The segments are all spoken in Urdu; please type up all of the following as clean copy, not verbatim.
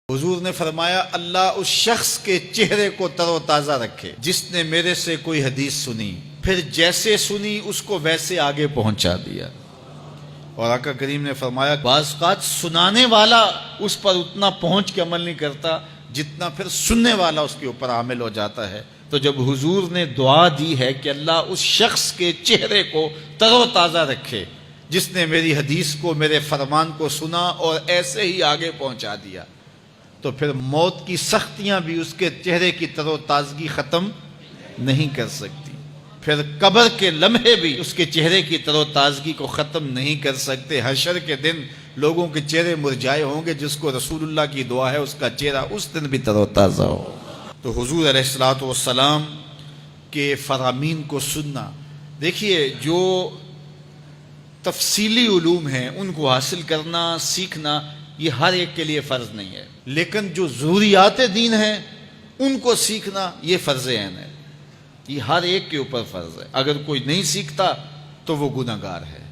حضور نے فرمایا اللہ اس شخص کے چہرے کو تر و تازہ رکھے جس نے میرے سے کوئی حدیث سنی، پھر جیسے سنی اس کو ویسے آگے پہنچا دیا۔ اور آقا کریم نے فرمایا بعض اوقات سنانے والا اس پر اتنا پہنچ کے عمل نہیں کرتا جتنا پھر سننے والا اس کے اوپر عامل ہو جاتا ہے۔ تو جب حضور نے دعا دی ہے کہ اللہ اس شخص کے چہرے کو تر و تازہ رکھے جس نے میری حدیث کو، میرے فرمان کو سنا اور ایسے ہی آگے پہنچا دیا، تو پھر موت کی سختیاں بھی اس کے چہرے کی تر و تازگی ختم نہیں کر سکتی، پھر قبر کے لمحے بھی اس کے چہرے کی تر و تازگی کو ختم نہیں کر سکتے۔ حشر کے دن لوگوں کے چہرے مرجھائے ہوں گے، جس کو رسول اللہ کی دعا ہے اس کا چہرہ اس دن بھی تر و تازہ ہو۔ تو حضور علیہ الصلوۃ والسلام کے فرامین کو سننا، دیکھیے جو تفصیلی علوم ہیں ان کو حاصل کرنا، سیکھنا، یہ ہر ایک کے لیے فرض نہیں ہے، لیکن جو ضروریات دین ہیں ان کو سیکھنا یہ فرض عین ہے، یہ ہر ایک کے اوپر فرض ہے۔ اگر کوئی نہیں سیکھتا تو وہ گناہ گار ہے،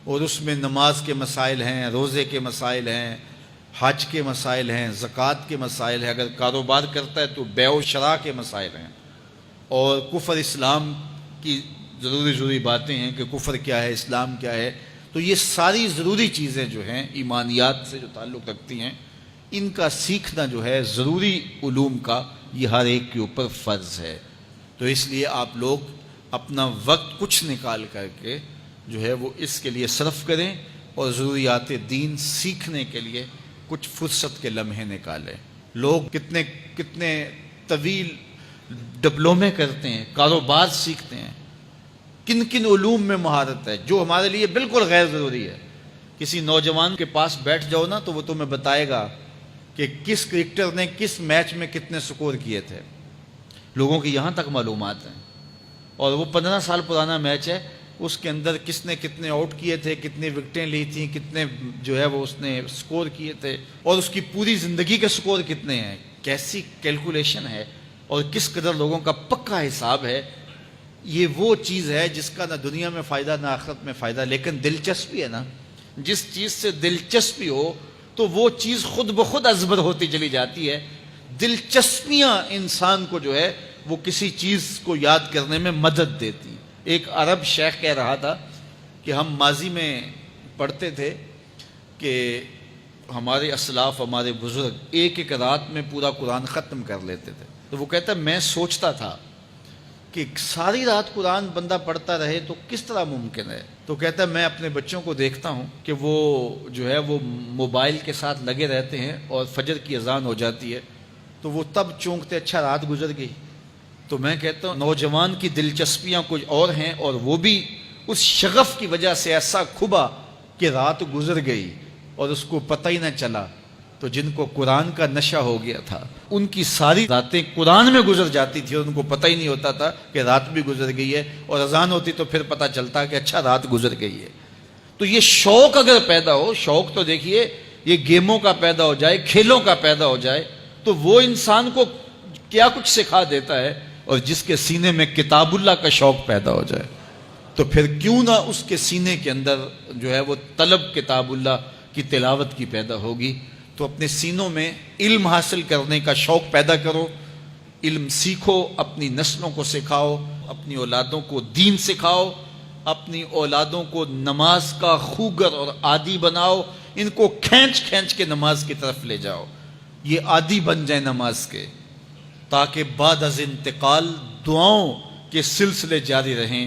اور اس میں نماز کے مسائل ہیں، روزے کے مسائل ہیں، حج کے مسائل ہیں، زکوٰۃ کے مسائل ہیں، اگر کاروبار کرتا ہے تو بیع و شراء کے مسائل ہیں، اور کفر اسلام کی ضروری باتیں ہیں کہ کفر کیا ہے، اسلام کیا ہے۔ تو یہ ساری ضروری چیزیں جو ہیں ایمانیات سے جو تعلق رکھتی ہیں، ان کا سیکھنا جو ہے ضروری علوم کا، یہ ہر ایک کے اوپر فرض ہے۔ تو اس لیے آپ لوگ اپنا وقت کچھ نکال کر کے جو ہے وہ اس کے لیے صرف کریں، اور ضروریات دین سیکھنے کے لیے کچھ فرصت کے لمحے نکالیں۔ لوگ کتنے طویل ڈپلومے کرتے ہیں، کاروبار سیکھتے ہیں، کن علوم میں مہارت ہے جو ہمارے لیے بالکل غیر ضروری ہے۔ کسی نوجوان کے پاس بیٹھ جاؤ نا تو وہ تمہیں بتائے گا کہ کس کرکٹر نے کس میچ میں کتنے سکور کیے تھے، لوگوں کی یہاں تک معلومات ہیں، اور وہ 15 سال پرانا میچ ہے، اس کے اندر کس نے کتنے آؤٹ کیے تھے، کتنی وکٹیں لی تھیں، کتنے جو ہے وہ اس نے سکور کیے تھے، اور اس کی پوری زندگی کے سکور کتنے ہیں، کیسی کیلکولیشن ہے، اور کس قدر لوگوں کا پکا حساب ہے۔ یہ وہ چیز ہے جس کا نہ دنیا میں فائدہ نہ آخرت میں فائدہ، لیکن دلچسپی ہے نا، جس چیز سے دلچسپی ہو تو وہ چیز خود بخود ازبر ہوتی چلی جاتی ہے۔ دلچسپیاں انسان کو جو ہے وہ کسی چیز کو یاد کرنے میں مدد دیتی۔ ایک عرب شیخ کہہ رہا تھا کہ ہم ماضی میں پڑھتے تھے کہ ہمارے اسلاف، ہمارے بزرگ ایک رات میں پورا قرآن ختم کر لیتے تھے، تو وہ کہتا ہے میں سوچتا تھا کہ ساری رات قرآن بندہ پڑھتا رہے تو کس طرح ممکن ہے۔ تو کہتا ہے میں اپنے بچوں کو دیکھتا ہوں کہ وہ جو ہے وہ موبائل کے ساتھ لگے رہتے ہیں، اور فجر کی اذان ہو جاتی ہے تو وہ تب چونکتے اچھا رات گزر گئی۔ تو میں کہتا ہوں نوجوان کی دلچسپیاں کچھ اور ہیں، اور وہ بھی اس شغف کی وجہ سے ایسا کھبا کہ رات گزر گئی اور اس کو پتہ ہی نہ چلا۔ تو جن کو قرآن کا نشہ ہو گیا تھا ان کی ساری راتیں قرآن میں گزر جاتی تھی، اور ان کو پتہ ہی نہیں ہوتا تھا کہ رات بھی گزر گئی ہے، اور اذان ہوتی تو پھر پتہ چلتا کہ اچھا رات گزر گئی ہے۔ تو یہ شوق اگر پیدا ہو، شوق تو دیکھیے یہ گیموں کا پیدا ہو جائے، کھیلوں کا پیدا ہو جائے، تو وہ انسان کو کیا کچھ سکھا دیتا ہے، اور جس کے سینے میں کتاب اللہ کا شوق پیدا ہو جائے تو پھر کیوں نہ اس کے سینے کے اندر جو ہے وہ طلب کتاب اللہ کی تلاوت کی پیدا ہوگی۔ تو اپنے سینوں میں علم حاصل کرنے کا شوق پیدا کرو، علم سیکھو، اپنی نسلوں کو سکھاؤ، اپنی اولادوں کو دین سکھاؤ، اپنی اولادوں کو نماز کا خوگر اور عادی بناؤ، ان کو کھینچ کے نماز کی طرف لے جاؤ، یہ عادی بن جائیں نماز کے، تاکہ بعد از انتقال دعاؤں کے سلسلے جاری رہیں۔